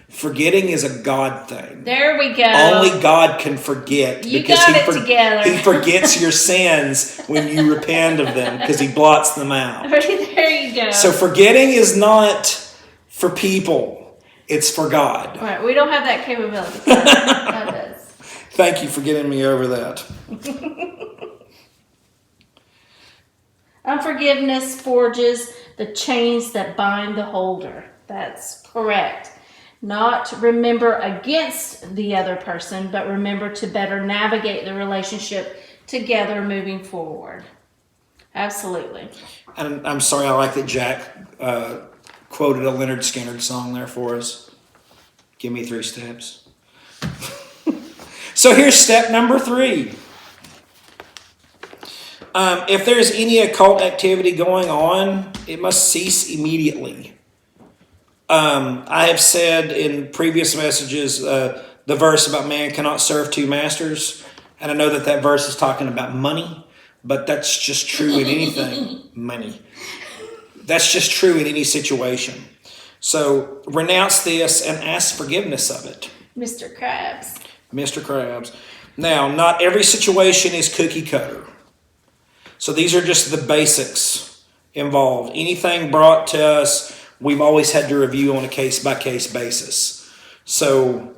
Forgetting is a God thing. There we go. Only God can forget. You got it together. He forgets your sins when you repent of them because he blots them out. There you go. So forgetting is not for people. It's for God. Right. We don't have that capability. God does. Thank you for getting me over that. Unforgiveness forges the chains that bind the holder. That's correct. Not remember against the other person, but remember to better navigate the relationship together moving forward. Absolutely. And I'm sorry, I like that Jack quoted a Leonard Skinner song there for us. Give me 3 steps. So here's step number 3. If there's any occult activity going on, it must cease immediately. I have said in previous messages the verse about man cannot serve 2 masters. And I know that verse is talking about money, but that's just true in anything. Money. That's just true in any situation. So renounce this and ask forgiveness of it. Mr. Krabs. Mr. Krabs. Now, not every situation is cookie cutter. So these are just the basics involved. Anything brought to us, we've always had to review on a case-by-case basis. So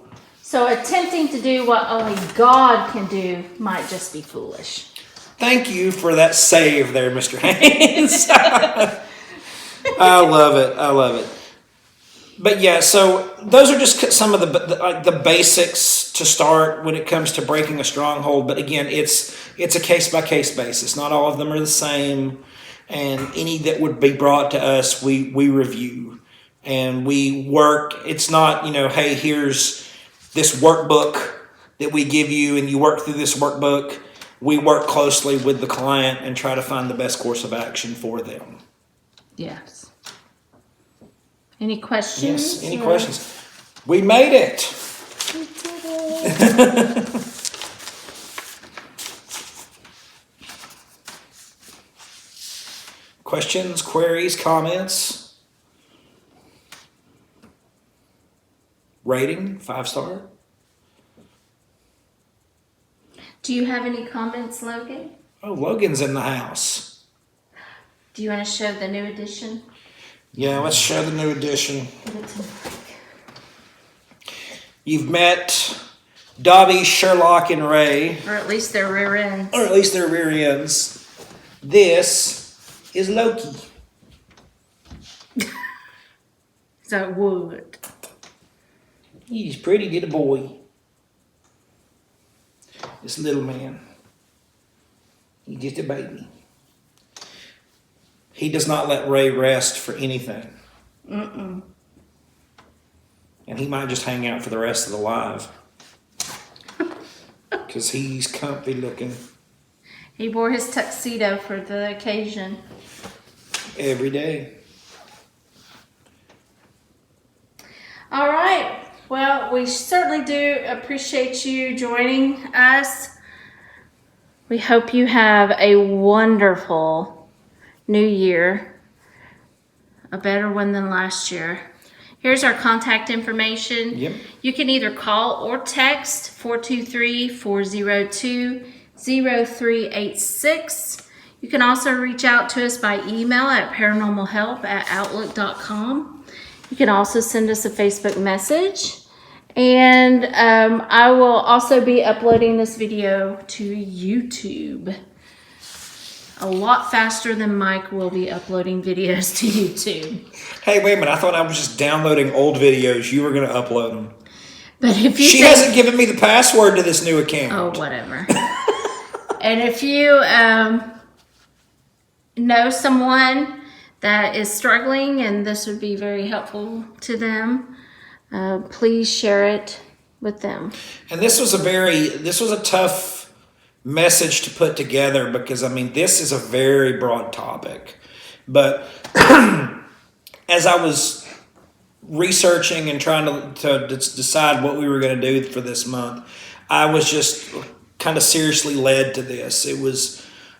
attempting to do what only God can do might just be foolish. Thank you for that save there, Mr. Haynes. I love it. But yeah, so those are just some of the basics to start when it comes to breaking a stronghold. But again, it's a case-by-case basis. Not all of them are the same. And any that would be brought to us, we review. And we work. It's not, hey, here's this workbook that we give you and you work through this workbook. We work closely with the client and try to find the best course of action for them. Yes. Any questions? Yes, any questions? We made it. We did it. Questions, queries, comments? Rating, 5-star? Do you have any comments, Logan? Oh, Logan's in the house. Do you want to show the new edition? Yeah, let's show the new edition. Give it to Mike. You've met Dobby, Sherlock, and Ray. Or at least their rear ends. Or at least their rear ends. This is Loki. So wood. He's pretty little boy. This little man. He's just a baby. He does not let Ray rest for anything. Mm-mm. And he might just hang out for the rest of the live. Because he's comfy looking. He wore his tuxedo for the occasion. Every day. All right. Well, we certainly do appreciate you joining us. We hope you have a wonderful new year. A better one than last year. Here's our contact information. Yep. You can either call or text 423-402-0386. You can also reach out to us by email at paranormalhelp@outlook.com. You can also send us a Facebook message. And I will also be uploading this video to YouTube. A lot faster than Mike will be uploading videos to YouTube. Hey, wait a minute. I thought I was just downloading old videos. You were going to upload them. But if you She hasn't given me the password to this new account. Oh, whatever. And if you know someone that is struggling and this would be very helpful to them, please share it with them. And this was a tough message to put together because, I mean, this is a very broad topic. But as I was researching and trying to decide what we were going to do for this month, I was just kind of seriously led to this.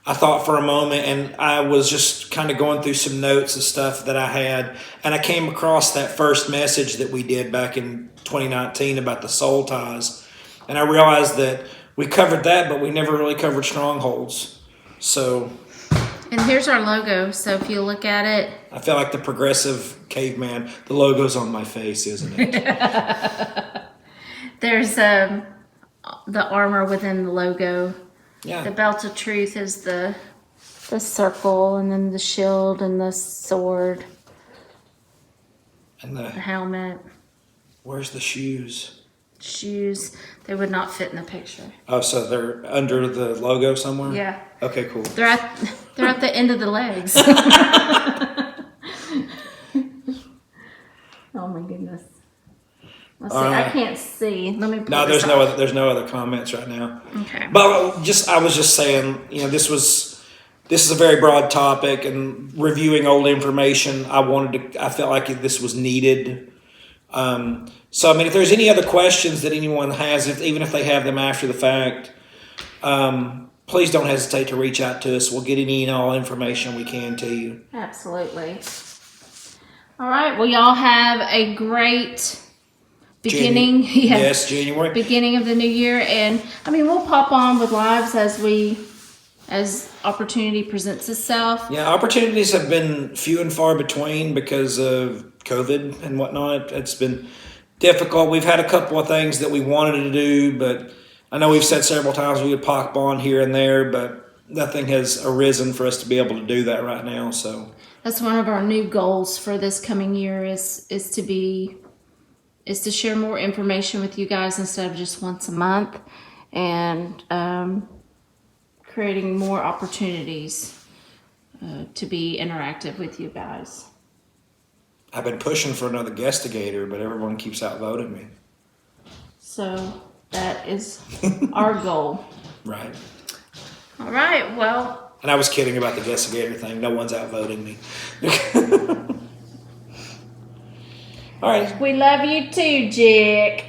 I thought for a moment, and I was just kind of going through some notes and stuff that I had, and I came across that first message that we did back in 2019 about the soul ties, and I realized that we covered that, but we never really covered strongholds. So, and here's our logo, so if you look at it, I feel like the progressive caveman. The logo's on my face, isn't it? There's the armor within the logo. Yeah. The belt of truth is the circle, and then the shield and the sword. And the helmet. Where's the shoes? Shoes. They would not fit in the picture. Oh, so they're under the logo somewhere? Yeah. Okay, cool. They're at the end of the legs. goodness. Let's see. I can't see. Let me. No, there's no other comments right now. Okay. But I was just saying, this is a very broad topic, and reviewing old information, I felt like this was needed. So, if there's any other questions that anyone has, even if they have them after the fact, please don't hesitate to reach out to us. We'll get any and all information we can to you. Absolutely. All right. Well, y'all have a great beginning. Yes, January. Beginning of the new year. And, we'll pop on with lives as opportunity presents itself. Yeah, opportunities have been few and far between because of COVID and whatnot. It's been difficult. We've had a couple of things that we wanted to do, but I know we've said several times we would pop on here and there, but nothing has arisen for us to be able to do that right now. So that's one of our new goals for this coming year is to share more information with you guys instead of just once a month, and creating more opportunities to be interactive with you guys. I've been pushing for another guestigator, but everyone keeps outvoting me. So that is our goal. Right. All right. Well. And I was kidding about the guestigator thing. No one's outvoting me. All right. We love you too, Jack.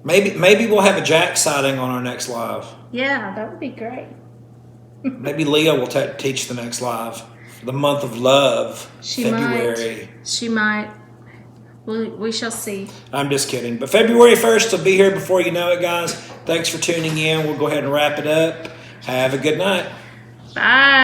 Maybe we'll have a Jack sighting on our next live. Yeah, that would be great. Maybe Leah will teach the next live. The month of love, February. She might. We shall see. I'm just kidding. But February 1st will be here before you know it, guys. Thanks for tuning in. We'll go ahead and wrap it up. Have a good night. Bye.